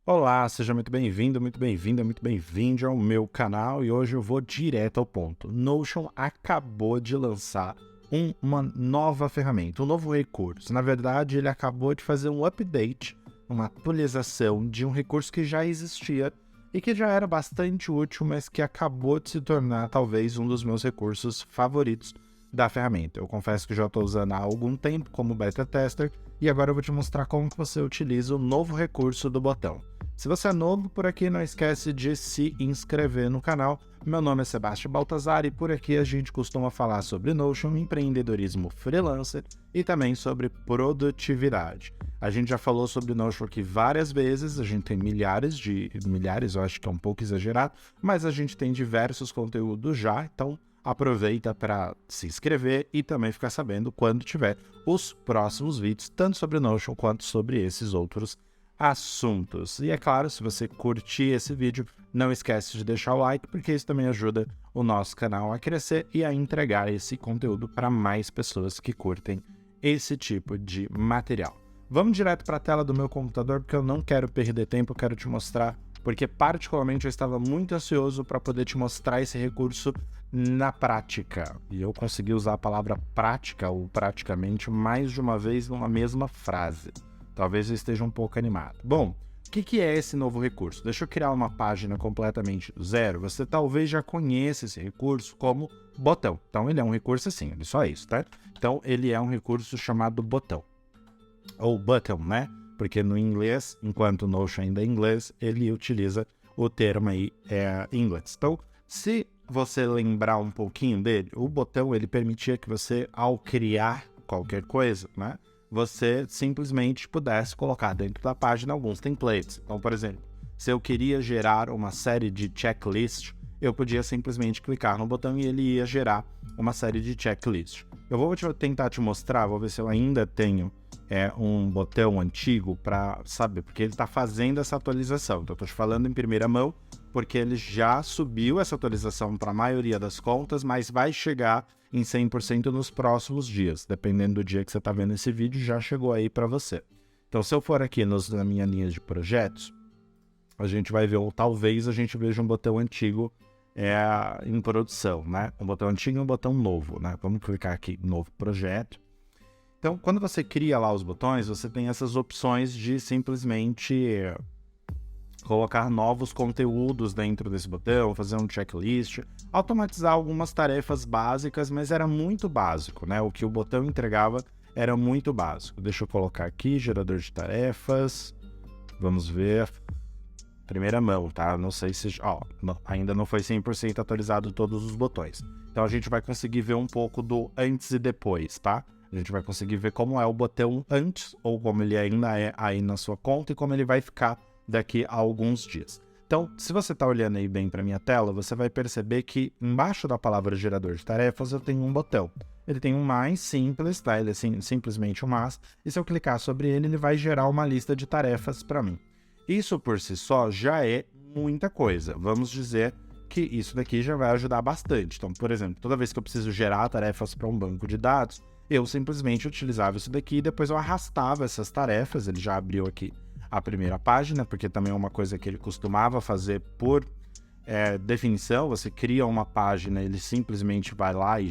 Olá, seja muito bem-vindo, muito bem-vinda, muito bem-vindo ao meu canal e hoje eu vou direto ao ponto. Notion acabou de lançar uma nova ferramenta, um novo recurso. Na verdade, ele acabou de fazer um update, uma atualização de um recurso que já existia e que já era bastante útil, mas que acabou de se tornar talvez um dos meus recursos favoritos da ferramenta. Eu confesso que já estou usando há algum tempo como beta tester e agora eu vou te mostrar como que você utiliza o novo recurso do botão. Se você é novo por aqui, não esquece de se inscrever no canal. Meu nome é Sebastião Baltazar e por aqui a gente costuma falar sobre Notion, empreendedorismo freelancer e também sobre produtividade. A gente já falou sobre Notion aqui várias vezes, a gente tem milhares, eu acho que é um pouco exagerado, mas a gente tem diversos conteúdos já, então aproveita para se inscrever e também ficar sabendo quando tiver os próximos vídeos, tanto sobre Notion quanto sobre esses outros assuntos. E é claro, se você curtir esse vídeo, não esquece de deixar o like, porque isso também ajuda o nosso canal a crescer e a entregar esse conteúdo para mais pessoas que curtem esse tipo de material. Vamos direto para a tela do meu computador, porque eu não quero perder tempo, eu quero te mostrar, porque particularmente eu estava muito ansioso para poder te mostrar esse recurso na prática. E eu consegui usar a palavra prática ou praticamente mais de uma vez numa mesma frase. Talvez eu esteja um pouco animado. Bom, o que é esse novo recurso? Deixa eu criar uma página completamente do zero. Você talvez já conheça esse recurso como botão. Então, ele é um recurso assim, ele só é isso, tá? Então, ele é um recurso chamado botão. Ou button, né? Porque no inglês, enquanto o Notion ainda é inglês, ele utiliza o termo aí em inglês. Então, se você lembrar um pouquinho dele, o botão, ele permitia que você, ao criar qualquer coisa, né? Você simplesmente pudesse colocar dentro da página alguns templates. Então, por exemplo, se eu queria gerar uma série de checklists, eu podia simplesmente clicar no botão e ele ia gerar uma série de checklists. Eu vou tentar te mostrar, vou ver se eu ainda tenho um botão antigo para saber, porque ele está fazendo essa atualização. Então, eu estou te falando em primeira mão, porque ele já subiu essa atualização para a maioria das contas, mas vai chegar em 100% nos próximos dias. Dependendo do dia que você está vendo esse vídeo, já chegou aí para você. Então, se eu for aqui na minha linha de projetos, a gente vai ver, ou talvez a gente veja um botão antigo em produção, né? Um botão antigo e um botão novo, né? Vamos clicar aqui, novo projeto. Então, quando você cria lá os botões, você tem essas opções de simplesmente colocar novos conteúdos dentro desse botão, fazer um checklist, automatizar algumas tarefas básicas, mas era muito básico, né? O que o botão entregava era muito básico. Deixa eu colocar aqui, gerador de tarefas, vamos ver, primeira mão, tá? Não sei se... ainda não foi 100% atualizado todos os botões. Então a gente vai conseguir ver um pouco do antes e depois, tá? A gente vai conseguir ver como é o botão antes, ou como ele ainda é aí na sua conta e como ele vai ficar daqui a alguns dias. Então, se você está olhando aí bem para minha tela, você vai perceber que embaixo da palavra gerador de tarefas eu tenho um botão. Ele tem um mais simples, tá? Ele é simplesmente um mais, e se eu clicar sobre ele, ele vai gerar uma lista de tarefas para mim. Isso por si só já é muita coisa. Vamos dizer que isso daqui já vai ajudar bastante. Então, por exemplo, toda vez que eu preciso gerar tarefas para um banco de dados, eu simplesmente utilizava isso daqui e depois eu arrastava essas tarefas. Ele já abriu aqui a primeira página, porque também é uma coisa que ele costumava fazer por definição. Você cria uma página, ele simplesmente vai lá e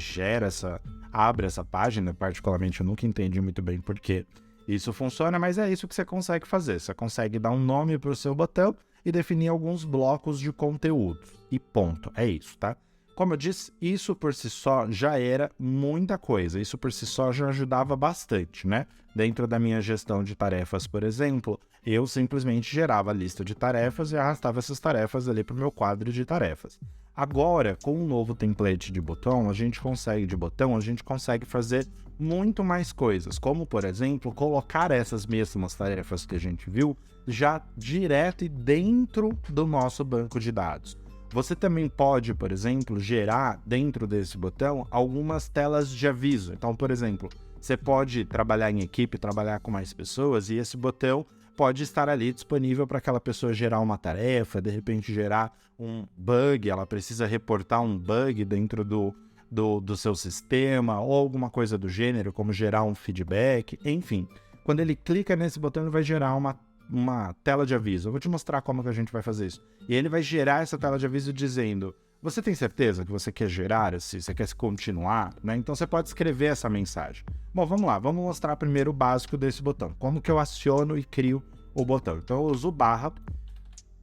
abre essa página. Particularmente eu nunca entendi muito bem por que isso funciona, mas é isso que você consegue fazer. Você consegue dar um nome para o seu botão e definir alguns blocos de conteúdo. E ponto, é isso, tá? Como eu disse, isso por si só já era muita coisa, isso por si só já ajudava bastante, né? Dentro da minha gestão de tarefas, por exemplo, eu simplesmente gerava a lista de tarefas e arrastava essas tarefas ali para o meu quadro de tarefas. Agora, com o novo template de botão, a gente consegue fazer muito mais coisas, como, por exemplo, colocar essas mesmas tarefas que a gente viu já direto e dentro do nosso banco de dados. Você também pode, por exemplo, gerar dentro desse botão algumas telas de aviso. Então, por exemplo, você pode trabalhar em equipe, trabalhar com mais pessoas, e esse botão pode estar ali disponível para aquela pessoa gerar uma tarefa, de repente gerar um bug, ela precisa reportar um bug dentro do seu sistema, ou alguma coisa do gênero, como gerar um feedback, enfim. Quando ele clica nesse botão, ele vai gerar uma uma tela de aviso. Eu vou te mostrar como que a gente vai fazer isso. E ele vai gerar essa tela de aviso dizendo: você tem certeza que você quer gerar, se você quer continuar, né? Então você pode escrever essa mensagem. Bom, vamos lá, vamos mostrar primeiro o básico desse botão. Como que eu aciono e crio o botão? Então eu uso barra,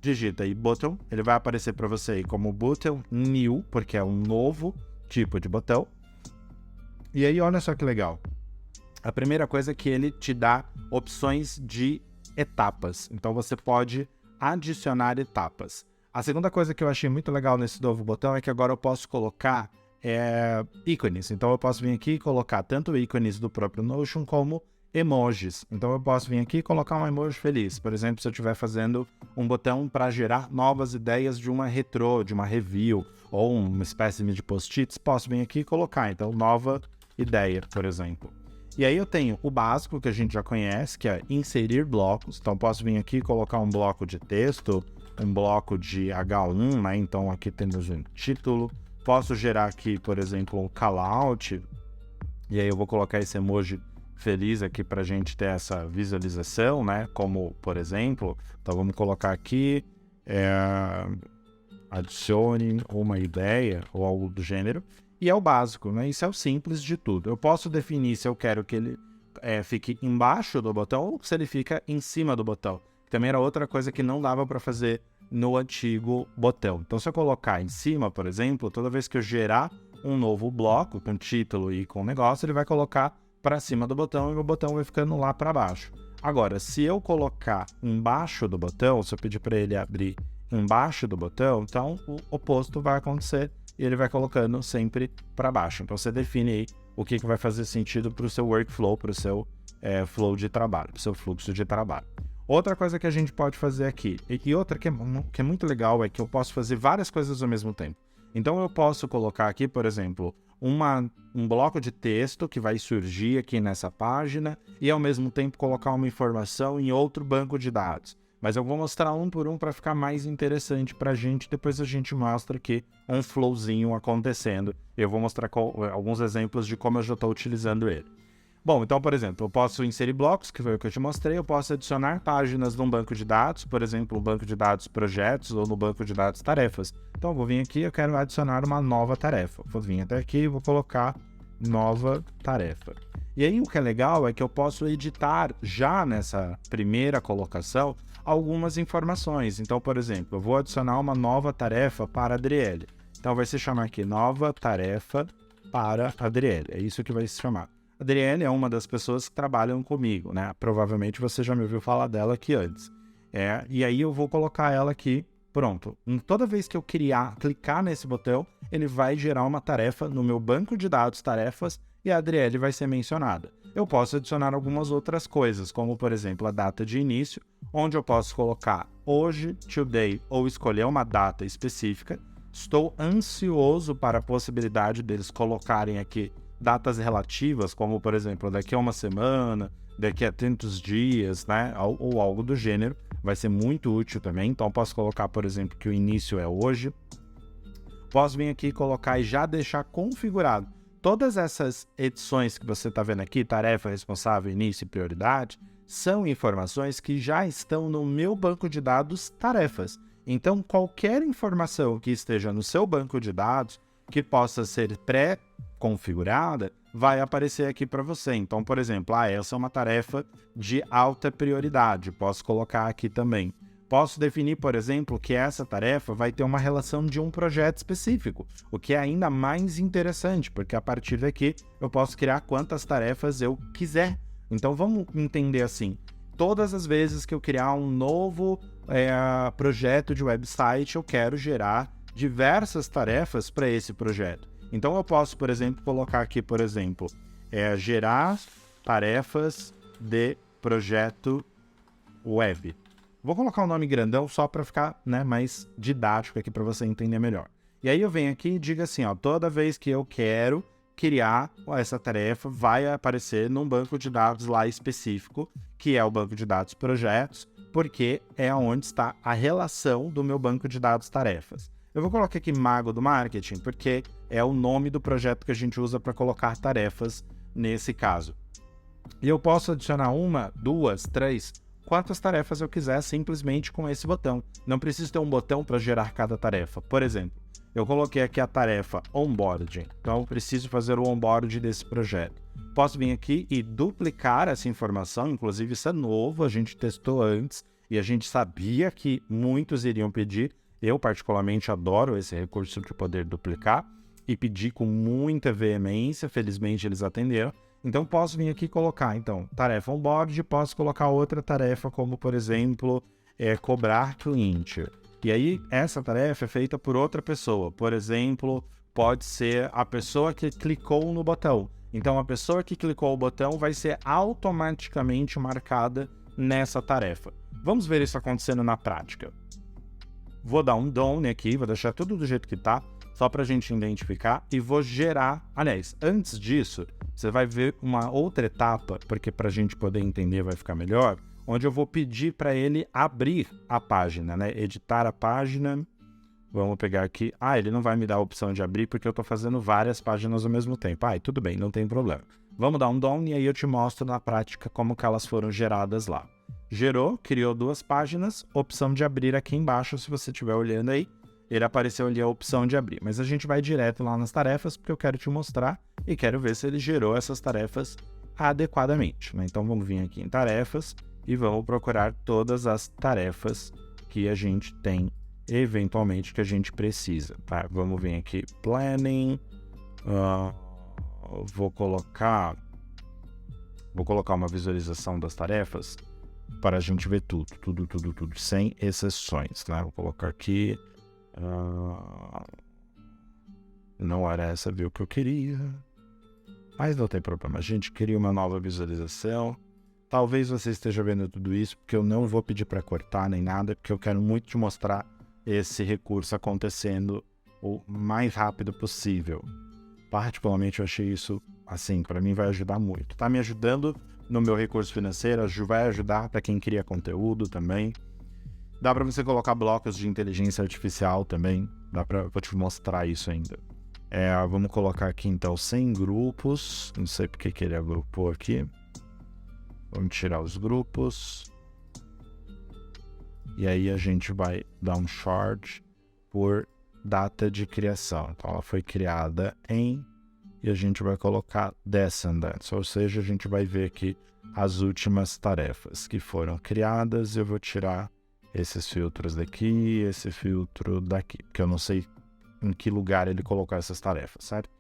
digita aí button, ele vai aparecer para você aí como button new, porque é um novo tipo de botão. E aí olha só que legal. A primeira coisa é que ele te dá opções de etapas. Então você pode adicionar etapas. A segunda coisa que eu achei muito legal nesse novo botão é que agora eu posso colocar ícones. Então eu posso vir aqui e colocar tanto ícones do próprio Notion como emojis. Então eu posso vir aqui e colocar um emoji feliz. Por exemplo, se eu estiver fazendo um botão para gerar novas ideias de uma retrô, de uma review, ou uma espécie de post-its, posso vir aqui e colocar. Então, nova ideia, por exemplo. E aí eu tenho o básico, que a gente já conhece, que é inserir blocos. Então posso vir aqui e colocar um bloco de texto, um bloco de H1, né? Então aqui temos um título. Posso gerar aqui, por exemplo, um callout. E aí eu vou colocar esse emoji feliz aqui para a gente ter essa visualização, né? Como, por exemplo, então vamos colocar aqui, adicione uma ideia ou algo do gênero. E é o básico, né? Isso é o simples de tudo. Eu posso definir se eu quero que ele fique embaixo do botão ou se ele fica em cima do botão. Também era outra coisa que não dava para fazer no antigo botão. Então, se eu colocar em cima, por exemplo, toda vez que eu gerar um novo bloco com título e com negócio, ele vai colocar para cima do botão e o botão vai ficando lá para baixo. Agora, se eu colocar embaixo do botão, se eu pedir para ele abrir embaixo do botão, então o oposto vai acontecer. E ele vai colocando sempre para baixo. Então você define aí o que vai fazer sentido para o seu workflow, para o seu flow de trabalho, para o seu fluxo de trabalho. Outra coisa que a gente pode fazer aqui, e outra que é muito legal, é que eu posso fazer várias coisas ao mesmo tempo. Então eu posso colocar aqui, por exemplo, um bloco de texto que vai surgir aqui nessa página e ao mesmo tempo colocar uma informação em outro banco de dados. Mas eu vou mostrar um por um para ficar mais interessante para a gente. Depois a gente mostra aqui um flowzinho acontecendo. Eu vou mostrar alguns exemplos de como eu já estou utilizando ele. Bom, então, por exemplo, eu posso inserir blocos, que foi o que eu te mostrei. Eu posso adicionar páginas num banco de dados, por exemplo, no banco de dados projetos ou no banco de dados tarefas. Então, eu vou vir aqui e eu quero adicionar uma nova tarefa. Vou vir até aqui e vou colocar nova tarefa. E aí o que é legal é que eu posso editar já nessa primeira colocação algumas informações. Então, por exemplo, eu vou adicionar uma nova tarefa para a Adriele. Então vai se chamar aqui nova tarefa para a Adriele. É isso que vai se chamar. A Adriele é uma das pessoas que trabalham comigo, né? Provavelmente você já me ouviu falar dela aqui antes. E aí eu vou colocar ela aqui. Pronto. Toda vez que eu clicar nesse botão, ele vai gerar uma tarefa no meu banco de dados tarefas e a Adriele vai ser mencionada. Eu posso adicionar algumas outras coisas, como por exemplo a data de início, onde eu posso colocar hoje, today, ou escolher uma data específica. Estou ansioso para a possibilidade deles colocarem aqui datas relativas, como por exemplo daqui a uma semana, daqui a tantos dias, né, ou algo do gênero. Vai ser muito útil também. Então posso colocar, por exemplo, que o início é hoje. Posso vir aqui e colocar e já deixar configurado. Todas essas edições que você está vendo aqui, tarefa, responsável, início e prioridade, são informações que já estão no meu banco de dados tarefas. Então, qualquer informação que esteja no seu banco de dados, que possa ser pré-configurada, vai aparecer aqui para você. Então, por exemplo, essa é uma tarefa de alta prioridade. Posso colocar aqui também. Posso definir, por exemplo, que essa tarefa vai ter uma relação de um projeto específico, o que é ainda mais interessante, porque a partir daqui eu posso criar quantas tarefas eu quiser. Então vamos entender assim, todas as vezes que eu criar um novo projeto de website, eu quero gerar diversas tarefas para esse projeto. Então eu posso, por exemplo, colocar aqui, por exemplo, gerar tarefas de projeto web. Vou colocar um nome grandão só para ficar, né, mais didático aqui para você entender melhor. E aí eu venho aqui e digo assim, toda vez que eu quero criar essa tarefa, vai aparecer num banco de dados lá específico, que é o banco de dados projetos, porque é onde está a relação do meu banco de dados tarefas. Eu vou colocar aqui Mago do Marketing, porque é o nome do projeto que a gente usa para colocar tarefas nesse caso. E eu posso adicionar 1, 2, 3, quantas tarefas eu quiser simplesmente com esse botão. Não preciso ter um botão para gerar cada tarefa. Por exemplo, eu coloquei aqui a tarefa onboarding, então eu preciso fazer o onboarding desse projeto. Posso vir aqui e duplicar essa informação, inclusive isso é novo, a gente testou antes e a gente sabia que muitos iriam pedir. Eu particularmente adoro esse recurso de poder duplicar e pedir com muita veemência, felizmente eles atenderam. Então posso vir aqui e colocar, então, tarefa onboard, posso colocar outra tarefa como, por exemplo, cobrar cliente. E aí, essa tarefa é feita por outra pessoa. Por exemplo, pode ser a pessoa que clicou no botão. Então, a pessoa que clicou o botão vai ser automaticamente marcada nessa tarefa. Vamos ver isso acontecendo na prática. Vou dar um done aqui, vou deixar tudo do jeito que tá, só para a gente identificar, e vou gerar. Aliás, antes disso, você vai ver uma outra etapa, porque para a gente poder entender vai ficar melhor, onde eu vou pedir para ele abrir a página, né? Editar a página. Vamos pegar aqui. Ele não vai me dar a opção de abrir porque eu estou fazendo várias páginas ao mesmo tempo. Tudo bem, não tem problema. Vamos dar um done e aí eu te mostro na prática como que elas foram geradas lá. Gerou, criou 2 páginas, opção de abrir aqui embaixo, se você estiver olhando aí. Ele apareceu ali a opção de abrir. Mas a gente vai direto lá nas tarefas porque eu quero te mostrar e quero ver se ele gerou essas tarefas adequadamente, né? Então vamos vir aqui em tarefas e vamos procurar todas as tarefas que a gente tem, eventualmente, que a gente precisa, tá? Vamos vir aqui, planning, vou colocar uma visualização das tarefas para a gente ver tudo, sem exceções, tá? Vou colocar aqui, não era essa view que eu queria, mas não tem problema, a gente cria uma nova visualização. Talvez você esteja vendo tudo isso porque eu não vou pedir para cortar nem nada, porque eu quero muito te mostrar esse recurso acontecendo o mais rápido possível. Particularmente eu achei isso, assim, para mim vai ajudar muito. Tá me ajudando no meu recurso financeiro, vai ajudar para quem cria conteúdo também. Dá para você colocar blocos de inteligência artificial também, vou te mostrar isso ainda. Vamos colocar aqui então 100 grupos, não sei porque que ele agrupou aqui. Vamos tirar os grupos. E aí a gente vai dar um short por data de criação. Então ela foi criada em... E a gente vai colocar descendants. Ou seja, a gente vai ver aqui as últimas tarefas que foram criadas. Eu vou tirar esses filtros daqui, esse filtro daqui. Porque eu não sei em que lugar ele colocou essas tarefas, certo?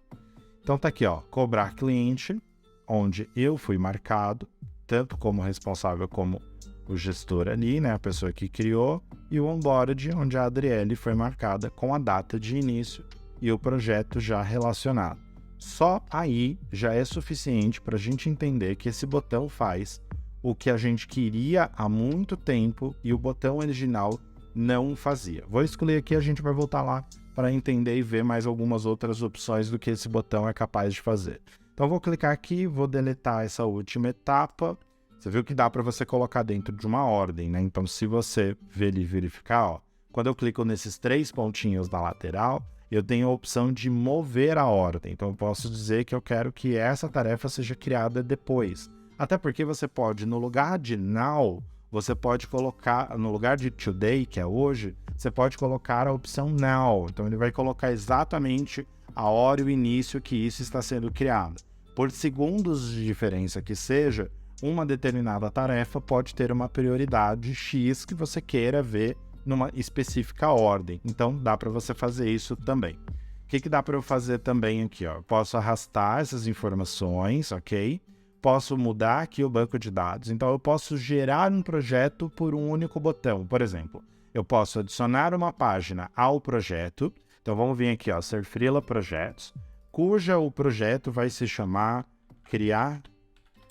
Então tá aqui, ó. Cobrar cliente, onde eu fui marcado, tanto como responsável como o gestor ali, né, a pessoa que criou, e o onboard, onde a Adriele foi marcada com a data de início e o projeto já relacionado. Só aí já é suficiente para a gente entender que esse botão faz o que a gente queria há muito tempo e o botão original não fazia. Vou excluir aqui, a gente vai voltar lá para entender e ver mais algumas outras opções do que esse botão é capaz de fazer. Então vou clicar aqui, vou deletar essa última etapa. Você viu que dá para você colocar dentro de uma ordem, né? Então se você verificar, ó, quando eu clico nesses 3 pontinhos na lateral, eu tenho a opção de mover a ordem. Então eu posso dizer que eu quero que essa tarefa seja criada depois. Até porque você pode, no lugar de now, você pode colocar, no lugar de today, que é hoje, você pode colocar a opção now. Então ele vai colocar exatamente a hora e o início que isso está sendo criado. Por segundos de diferença que seja, uma determinada tarefa pode ter uma prioridade X que você queira ver numa específica ordem. Então dá para você fazer isso também. O que dá para eu fazer também aqui? Ó? Eu posso arrastar essas informações, ok? Posso mudar aqui o banco de dados. Então eu posso gerar um projeto por um único botão. Por exemplo, eu posso adicionar uma página ao projeto. Então vamos vir aqui, ó, Serfrila Projetos, cuja o projeto vai se chamar Criar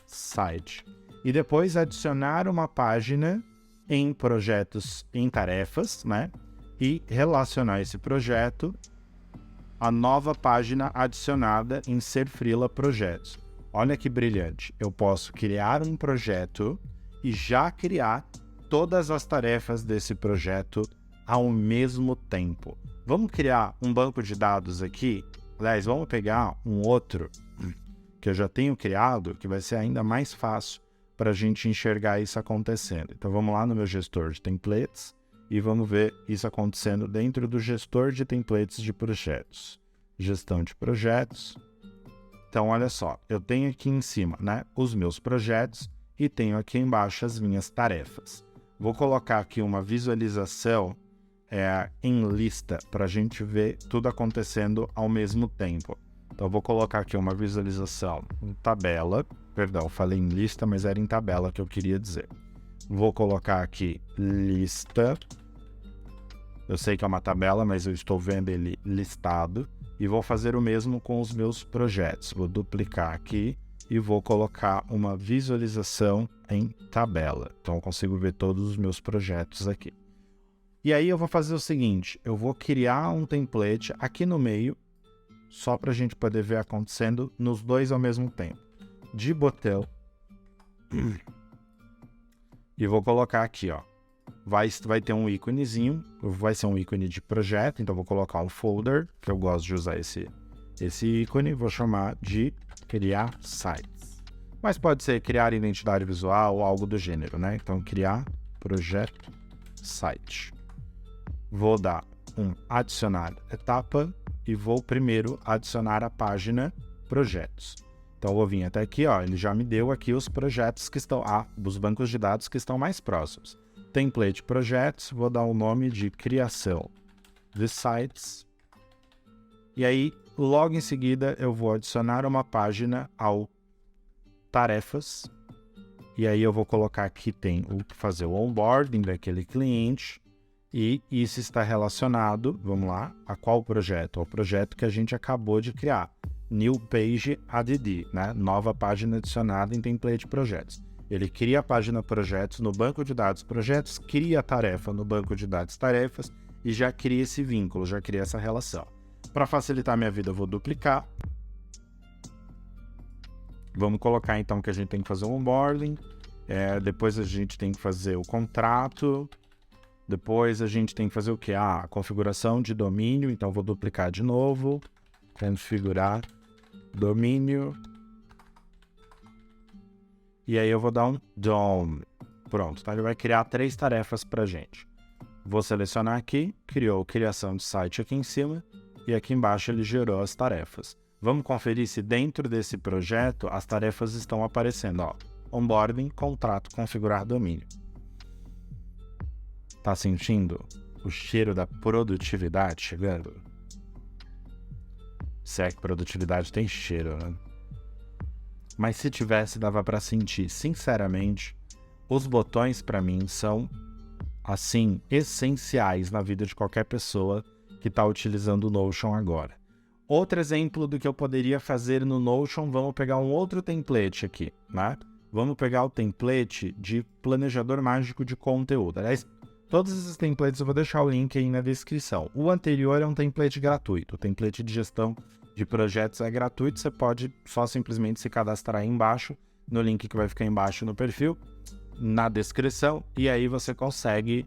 Site. E depois adicionar uma página em projetos, em tarefas, né? E relacionar esse projeto à nova página adicionada em Serfrila Projetos. Olha que brilhante. Eu posso criar um projeto e já criar todas as tarefas desse projeto ao mesmo tempo. Vamos criar um banco de dados aqui. Aliás, vamos pegar um outro que eu já tenho criado, que vai ser ainda mais fácil para a gente enxergar isso acontecendo. Então vamos lá no meu gestor de templates e vamos ver isso acontecendo dentro do gestor de templates de projetos. Gestão de projetos. Então olha só, eu tenho aqui em cima, né, os meus projetos e tenho aqui embaixo as minhas tarefas. Vou colocar aqui uma visualização em lista para a gente ver tudo acontecendo ao mesmo tempo. Então vou colocar aqui uma visualização em tabela, perdão, falei em lista, mas era em tabela que eu queria dizer. Vou colocar aqui lista, eu sei que é uma tabela, mas eu estou vendo ele listado, e vou fazer o mesmo com os meus projetos. Vou duplicar aqui e vou colocar uma visualização em tabela, então eu consigo ver todos os meus projetos aqui. E aí eu vou fazer o seguinte, eu vou criar um template aqui no meio, só para a gente poder ver acontecendo nos dois ao mesmo tempo. De botão. E vou colocar aqui, ó. Vai ter um íconezinho, vai ser um ícone de projeto, então vou colocar um folder, que eu gosto de usar esse ícone, vou chamar de criar sites. Mas pode ser criar identidade visual ou algo do gênero, né? Então criar projeto site. Vou dar um adicionar etapa e vou primeiro adicionar a página projetos. Então eu vou vir até aqui, ó, ele já me deu aqui os projetos que estão, os bancos de dados que estão mais próximos. Template projetos, vou dar o nome de criação de sites. E aí, logo em seguida, eu vou adicionar uma página ao tarefas. E aí eu vou colocar aqui, tem o fazer o onboarding daquele cliente. E isso está relacionado, vamos lá, a qual projeto? Ao projeto que a gente acabou de criar. New Page ADD, né? Nova página adicionada em template projetos. Ele cria a página projetos no banco de dados projetos, cria a tarefa no banco de dados tarefas e já cria esse vínculo, já cria essa relação. Para facilitar a minha vida, eu vou duplicar. Vamos colocar então que a gente tem que fazer o onboarding, depois a gente tem que fazer o contrato, depois a gente tem que fazer o que? A configuração de domínio, então vou duplicar de novo, configurar domínio, e aí eu vou dar um DOM. Pronto, tá? Ele vai criar 3 tarefas pra gente. Vou selecionar aqui, criou criação de site aqui em cima, e aqui embaixo ele gerou as tarefas. Vamos conferir se dentro desse projeto as tarefas estão aparecendo, ó. Onboarding, contrato, configurar domínio. Tá sentindo o cheiro da produtividade chegando? Se é que produtividade tem cheiro, né? Mas se tivesse, dava para sentir. Sinceramente, os botões para mim são, assim, essenciais na vida de qualquer pessoa que está utilizando o Notion agora. Outro exemplo do que eu poderia fazer no Notion, vamos pegar um outro template aqui, né? Vamos pegar o template de planejador mágico de conteúdo. Aliás, todos esses templates eu vou deixar o link aí na descrição. O anterior é um template gratuito. O template de gestão de projetos é gratuito. Você pode só simplesmente se cadastrar aí embaixo, no link que vai ficar embaixo no perfil, na descrição, e aí você consegue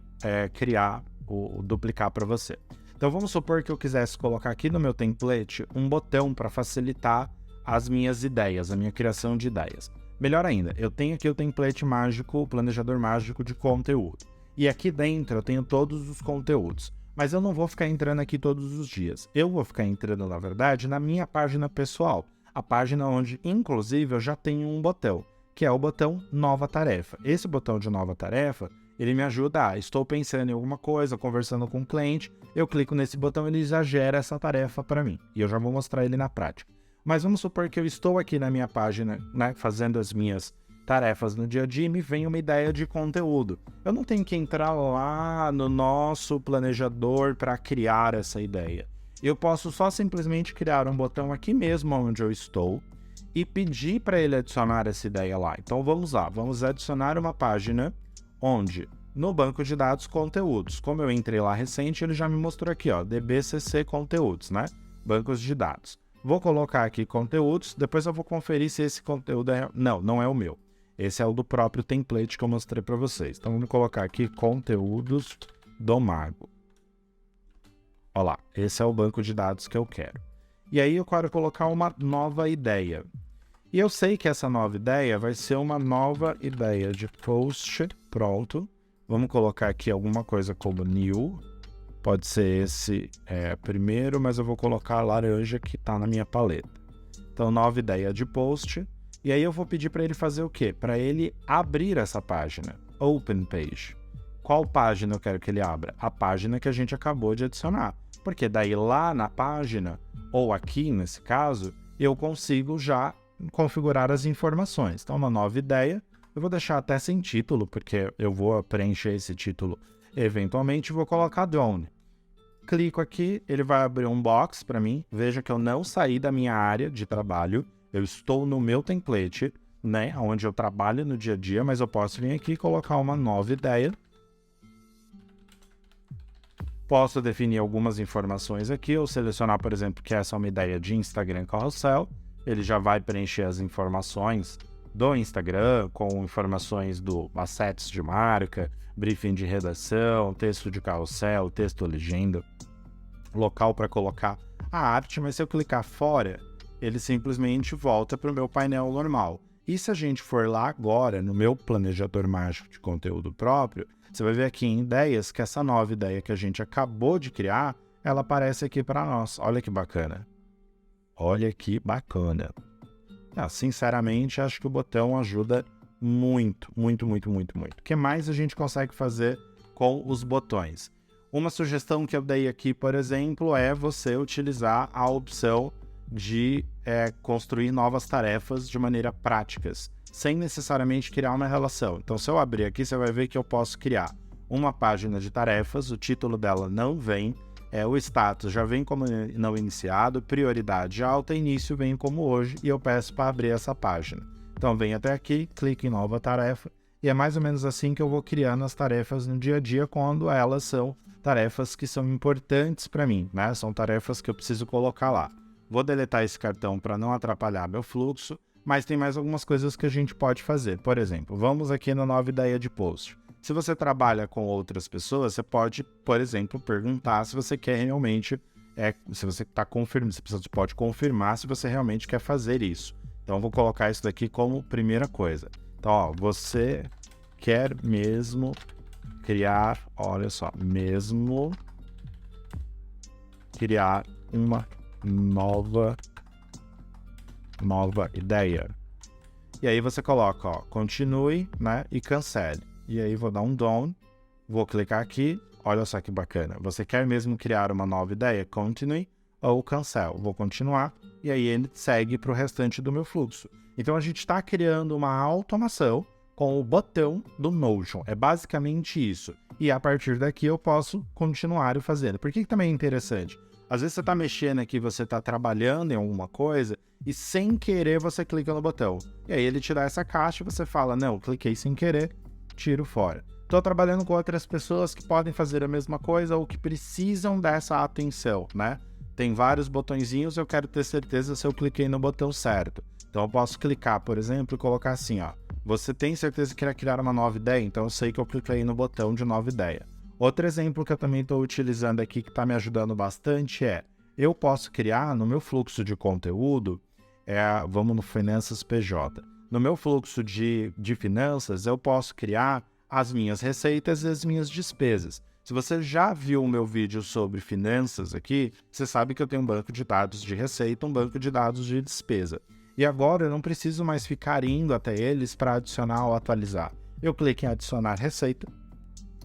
duplicar para você. Então vamos supor que eu quisesse colocar aqui no meu template um botão para facilitar as minhas ideias, a minha criação de ideias. Melhor ainda, eu tenho aqui o template mágico, o planejador mágico de conteúdo. E aqui dentro eu tenho todos os conteúdos. Mas eu não vou ficar entrando aqui todos os dias. Eu vou ficar entrando, na verdade, na minha página pessoal. A página onde, inclusive, eu já tenho um botão, que é o botão Nova Tarefa. Esse botão de Nova Tarefa, ele me ajuda estou pensando em alguma coisa, conversando com o cliente, eu clico nesse botão, ele já gera essa tarefa para mim. E eu já vou mostrar ele na prática. Mas vamos supor que eu estou aqui na minha página, né, fazendo as minhas tarefas no dia a dia e me vem uma ideia de conteúdo. Eu não tenho que entrar lá no nosso planejador para criar essa ideia. Eu posso só simplesmente criar um botão aqui mesmo onde eu estou e pedir para ele adicionar essa ideia lá. Então vamos lá, vamos adicionar uma página onde, no banco de dados conteúdos, como eu entrei lá recente, ele já me mostrou aqui, ó, DBCC conteúdos, né? Bancos de dados. Vou colocar aqui conteúdos, depois eu vou conferir se esse conteúdo é... Não é o meu. Esse é o do próprio template que eu mostrei para vocês. Então, vamos colocar aqui conteúdos do Mago. Olha lá, esse é o banco de dados que eu quero. E aí eu quero colocar uma nova ideia. E eu sei que essa nova ideia vai ser uma nova ideia de post. Pronto. Vamos colocar aqui alguma coisa como new. Pode ser esse primeiro, mas eu vou colocar a laranja que está na minha paleta. Então, nova ideia de post. E aí eu vou pedir para ele fazer o quê? Para ele abrir essa página. Open page. Qual página eu quero que ele abra? A página que a gente acabou de adicionar. Porque daí lá na página, ou aqui nesse caso, eu consigo já configurar as informações. Então, uma nova ideia. Eu vou deixar até sem título, porque eu vou preencher esse título eventualmente e vou colocar done. Clico aqui, ele vai abrir um box para mim. Veja que eu não saí da minha área de trabalho. Eu estou no meu template, né, onde eu trabalho no dia a dia, mas eu posso vir aqui e colocar uma nova ideia. Posso definir algumas informações aqui, ou selecionar, por exemplo, que essa é uma ideia de Instagram Carousel. Ele já vai preencher as informações do Instagram, com informações do assets de marca, briefing de redação, texto de carrossel, texto legenda, local para colocar a arte, mas se eu clicar fora, ele simplesmente volta para o meu painel normal. E se a gente for lá agora, no meu planejador mágico de conteúdo próprio, você vai ver aqui em ideias que essa nova ideia que a gente acabou de criar, ela aparece aqui para nós. Olha que bacana. Olha que bacana. Sinceramente, acho que o botão ajuda muito, muito, muito, muito, muito. O que mais a gente consegue fazer com os botões? Uma sugestão que eu dei aqui, por exemplo, é você utilizar a opção de construir novas tarefas de maneira práticas, sem necessariamente criar uma relação. Então, se eu abrir aqui, você vai ver que eu posso criar uma página de tarefas, o título dela não vem, o status já vem como não iniciado, prioridade alta, início vem como hoje, e eu peço para abrir essa página. Então, vem até aqui, clique em nova tarefa, e é mais ou menos assim que eu vou criando as tarefas no dia a dia, quando elas são tarefas que são importantes para mim, né? São tarefas que eu preciso colocar lá. Vou deletar esse cartão para não atrapalhar meu fluxo, mas tem mais algumas coisas que a gente pode fazer. Por exemplo, vamos aqui na nova ideia de post. Se você trabalha com outras pessoas, você pode, por exemplo, perguntar se você quer realmente, se você está confirmando, você pode confirmar se você realmente quer fazer isso. Então, eu vou colocar isso daqui como primeira coisa. Então, ó, você quer mesmo criar, olha só, mesmo criar uma nova ideia. E aí você coloca, ó, continue, né, e cancele. E aí vou dar um done, vou clicar aqui, olha só que bacana. Você quer mesmo criar uma nova ideia? Continue ou cancel. Vou continuar e aí ele segue para o restante do meu fluxo. Então a gente está criando uma automação com o botão do Notion. É basicamente isso. E a partir daqui eu posso continuar fazendo. Por que também é interessante? Às vezes você está mexendo aqui, você está trabalhando em alguma coisa e sem querer você clica no botão. E aí ele te dá essa caixa e você fala, não, cliquei sem querer, tiro fora. Estou trabalhando com outras pessoas que podem fazer a mesma coisa ou que precisam dessa atenção, né? Tem vários botõezinhos, eu quero ter certeza se eu cliquei no botão certo. Então eu posso clicar, por exemplo, e colocar assim, ó. Você tem certeza que quer criar uma nova ideia? Então eu sei que eu cliquei no botão de nova ideia. Outro exemplo que eu também estou utilizando aqui que está me ajudando bastante eu posso criar no meu fluxo de conteúdo, vamos no Finanças PJ. No meu fluxo de finanças, eu posso criar as minhas receitas e as minhas despesas. Se você já viu o meu vídeo sobre finanças aqui, você sabe que eu tenho um banco de dados de receita, um banco de dados de despesa. E agora eu não preciso mais ficar indo até eles para adicionar ou atualizar. Eu clico em adicionar receita,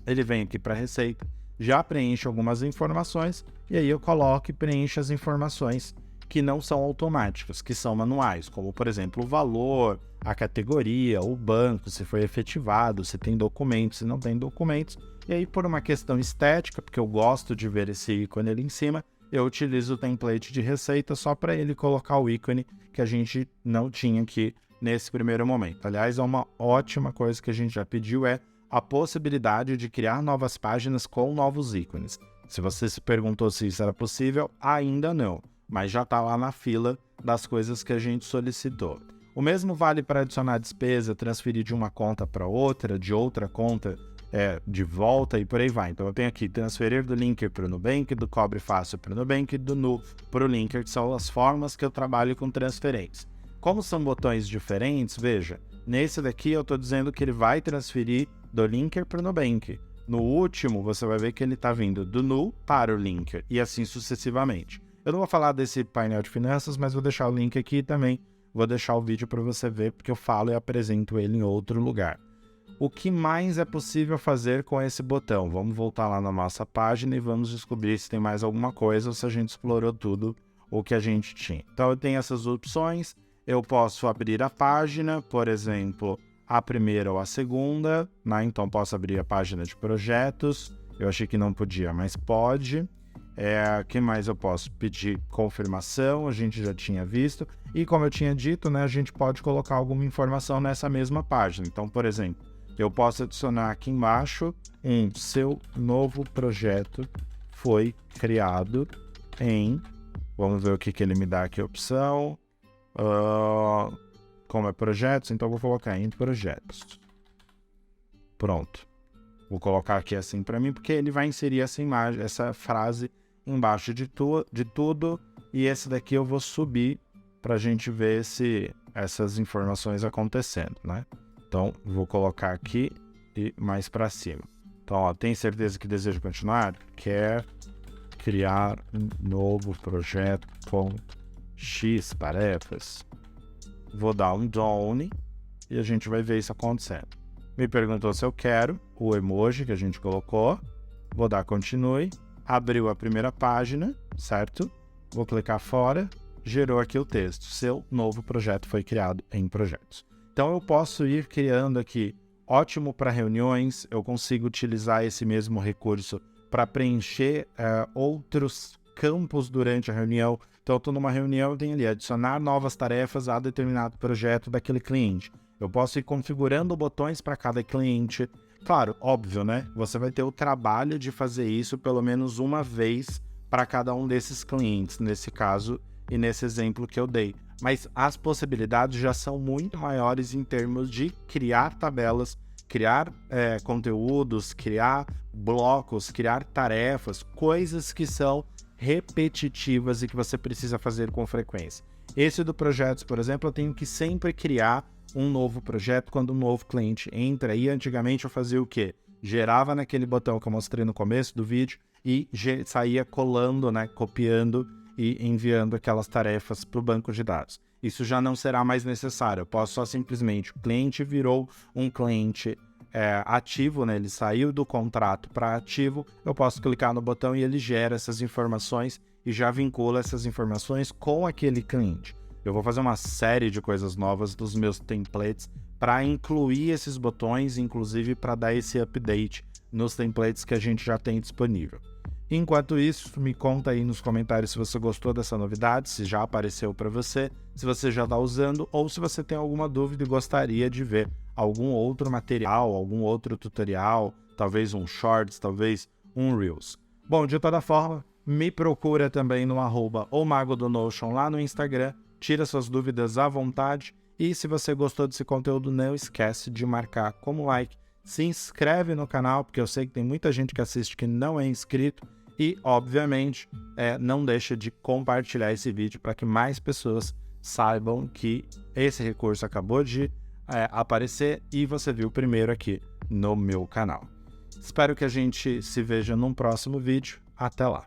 ele vem aqui para receita, já preenche algumas informações e aí eu coloco e preencho as informações que não são automáticas, que são manuais, como por exemplo o valor, a categoria, o banco, se foi efetivado, se tem documentos, se não tem documentos. E aí por uma questão estética, porque eu gosto de ver esse ícone ali em cima, eu utilizo o template de receita só para ele colocar o ícone que a gente não tinha aqui nesse primeiro momento. Aliás, é uma ótima coisa que a gente já pediu, a possibilidade de criar novas páginas com novos ícones. Se você se perguntou se isso era possível, ainda não, mas já está lá na fila das coisas que a gente solicitou. O mesmo vale para adicionar despesa, transferir de uma conta para outra, de outra conta de volta e por aí vai. Então eu tenho aqui transferir do Linker para o Nubank, do Cobre Fácil para o Nubank, do Nu para o Linker, que são as formas que eu trabalho com transferência. Como são botões diferentes, veja, nesse daqui eu estou dizendo que ele vai transferir do linker para o Nubank. No último, você vai ver que ele está vindo do Nu para o linker, e assim sucessivamente. Eu não vou falar desse painel de finanças, mas vou deixar o link aqui e também vou deixar o vídeo para você ver, porque eu falo e apresento ele em outro lugar. O que mais é possível fazer com esse botão? Vamos voltar lá na nossa página e vamos descobrir se tem mais alguma coisa ou se a gente explorou tudo o que a gente tinha. Então eu tenho essas opções, eu posso abrir a página, por exemplo, a primeira ou a segunda, né? Então posso abrir a página de projetos, eu achei que não podia, mas pode. O que mais eu posso? Pedir confirmação, a gente já tinha visto, e como eu tinha dito, né, a gente pode colocar alguma informação nessa mesma página. Então, por exemplo, eu posso adicionar aqui embaixo seu novo projeto foi criado em... Vamos ver o que ele me dá aqui, opção. Como é projetos, então eu vou colocar em projetos. Pronto. Vou colocar aqui assim para mim, porque ele vai inserir essa imagem, essa frase embaixo de tudo. E esse daqui eu vou subir para a gente ver essas informações acontecendo, né? Então, vou colocar aqui e mais para cima. Então, ó, tem certeza que deseja continuar? Quer criar um novo projeto com X tarefas? Vou dar um done e a gente vai ver isso acontecendo. Me perguntou se eu quero o emoji que a gente colocou. Vou dar continue. Abriu a primeira página, certo? Vou clicar fora. Gerou aqui o texto. Seu novo projeto foi criado em projetos. Então eu posso ir criando aqui, ótimo para reuniões, eu consigo utilizar esse mesmo recurso para preencher outros campos durante a reunião. Então eu estou numa reunião, eu tenho ali adicionar novas tarefas a determinado projeto daquele cliente. Eu posso ir configurando botões para cada cliente. Claro, óbvio, né? Você vai ter o trabalho de fazer isso pelo menos uma vez para cada um desses clientes, nesse caso e nesse exemplo que eu dei. Mas as possibilidades já são muito maiores em termos de criar tabelas, criar conteúdos, criar blocos, criar tarefas, coisas que são repetitivas e que você precisa fazer com frequência. Esse do projetos, por exemplo, eu tenho que sempre criar um novo projeto quando um novo cliente entra. E antigamente eu fazia o quê? Gerava naquele botão que eu mostrei no começo do vídeo e saía colando, né, copiando e enviando aquelas tarefas para o banco de dados. Isso já não será mais necessário. Eu posso só simplesmente, o cliente virou um cliente ativo, né? Ele saiu do contrato para ativo, eu posso clicar no botão e ele gera essas informações e já vincula essas informações com aquele cliente. Eu vou fazer uma série de coisas novas dos meus templates para incluir esses botões, inclusive para dar esse update nos templates que a gente já tem disponível. Enquanto isso, me conta aí nos comentários se você gostou dessa novidade, se já apareceu para você, se você já está usando ou se você tem alguma dúvida e gostaria de ver algum outro material, algum outro tutorial, talvez um Shorts, talvez um Reels. Bom, de toda forma, me procura também no @omagodonotion lá no Instagram, tira suas dúvidas à vontade e se você gostou desse conteúdo, não esquece de marcar como like, se inscreve no canal, porque eu sei que tem muita gente que assiste que não é inscrito. E, obviamente, não deixa de compartilhar esse vídeo para que mais pessoas saibam que esse recurso acabou de aparecer e você viu primeiro aqui no meu canal. Espero que a gente se veja num próximo vídeo. Até lá!